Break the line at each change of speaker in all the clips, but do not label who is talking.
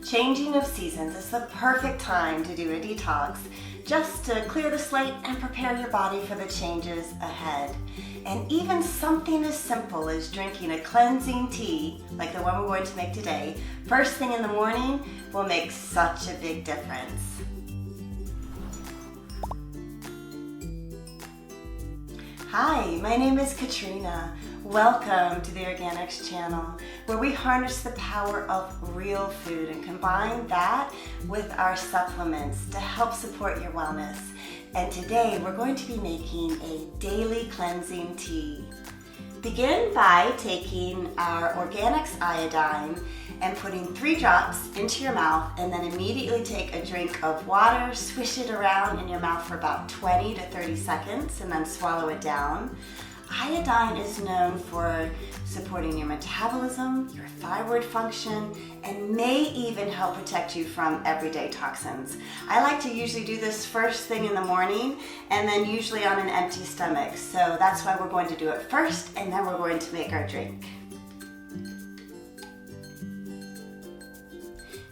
Changing of seasons is the perfect time to do a detox, just to clear the slate and prepare your body for the changes ahead. And even something as simple as drinking a cleansing tea, like the one we're going to make today, first thing in the morning will make such a big difference. Hi, my name is Katrina. Welcome to the Organixx channel, where we harness the power of real food and combine that with our supplements to help support your wellness. And today we're going to be making a daily cleansing tea. Begin by taking our Organixx Iodine and putting 3 drops into your mouth, and then immediately take a drink of water, swish it around in your mouth for about 20 to 30 seconds, and then swallow it down. Iodine is known for supporting your metabolism, your thyroid function, and may even help protect you from everyday toxins. I like to usually do this first thing in the morning and then usually on an empty stomach. So that's why we're going to do it first, and then we're going to make our drink.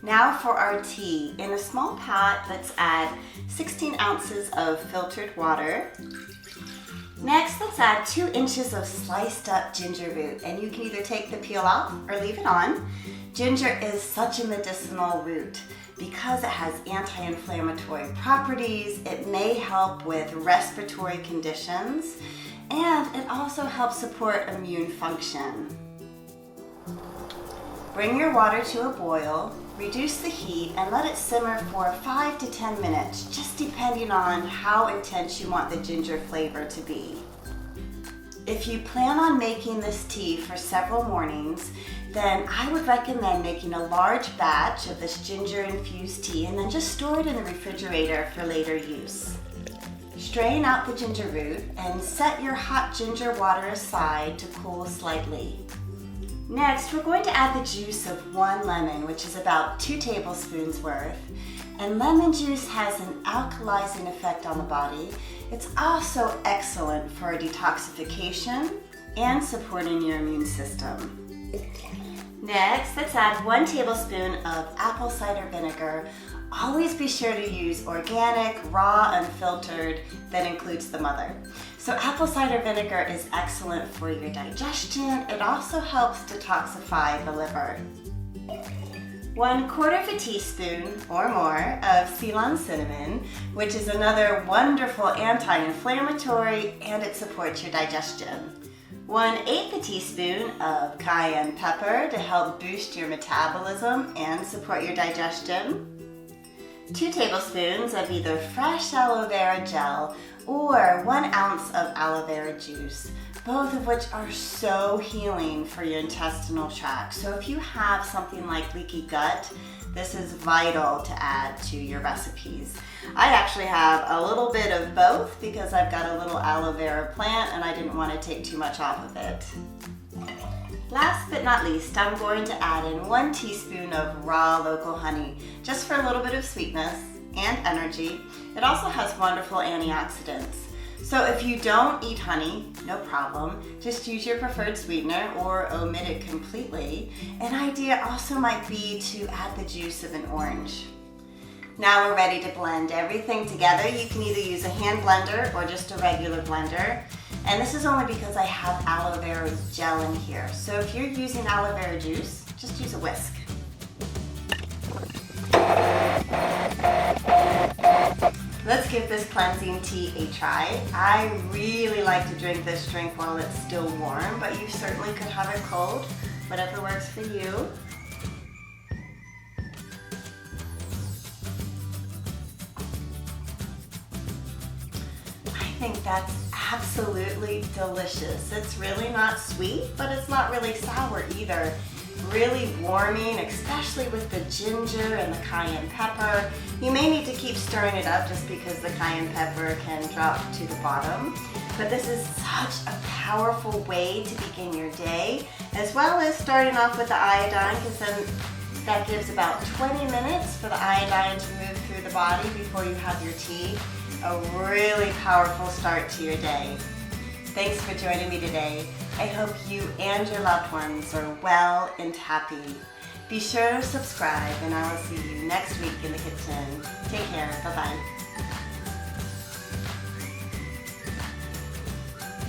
Now for our tea. In a small pot, let's add 16 ounces of filtered water. Next, let's add 2 inches of sliced up ginger root, and you can either take the peel off or leave it on. Ginger is such a medicinal root. Because it has anti-inflammatory properties, it may help with respiratory conditions, and it also helps support immune function. Bring your water to a boil, reduce the heat, and let it simmer for 5 to 10 minutes, just depending on how intense you want the ginger flavor to be. If you plan on making this tea for several mornings, then I would recommend making a large batch of this ginger-infused tea and then just store it in the refrigerator for later use. Strain out the ginger root and set your hot ginger water aside to cool slightly. Next, we're going to add the juice of 1 lemon, which is about 2 tablespoons worth. And lemon juice has an alkalizing effect on the body. It's also excellent for detoxification and supporting your immune system. Next, let's add 1 tablespoon of apple cider vinegar. Always be sure to use organic, raw, unfiltered, that includes the mother. So apple cider vinegar is excellent for your digestion. It also helps detoxify the liver. 1/4 teaspoon or more of Ceylon cinnamon, which is another wonderful anti-inflammatory, and it supports your digestion. 1/8 teaspoon of cayenne pepper to help boost your metabolism and support your digestion. 2 tablespoons of either fresh aloe vera gel or 1 ounce of aloe vera juice, both of which are so healing for your intestinal tract. So if you have something like leaky gut, this is vital to add to your recipes. I actually have a little bit of both because I've got a little aloe vera plant and I didn't want to take too much off of it. Last but not least, I'm going to add in 1 teaspoon of raw local honey, just for a little bit of sweetness and energy. It also has wonderful antioxidants. So if you don't eat honey, no problem. Just use your preferred sweetener or omit it completely. An idea also might be to add the juice of an orange. Now we're ready to blend everything together. You can either use a hand blender or just a regular blender. And this is only because I have aloe vera gel in here. So if you're using aloe vera juice, just use a whisk. Let's give this cleansing tea a try. I really like to drink this drink while it's still warm, but you certainly could have it cold, whatever works for you. I think that's absolutely delicious. It's really not sweet, but it's not really sour either. Really warming, especially with the ginger and the cayenne pepper. You may need to keep stirring it up just because the cayenne pepper can drop to the bottom. But this is such a powerful way to begin your day, as well as starting off with the iodine, because then that gives about 20 minutes for the iodine to move through the body before you have your tea. A really powerful start to your day. Thanks for joining me today. I hope you and your loved ones are well and happy. Be sure to subscribe, and I will see you next week in the kitchen. Take care. Bye-bye.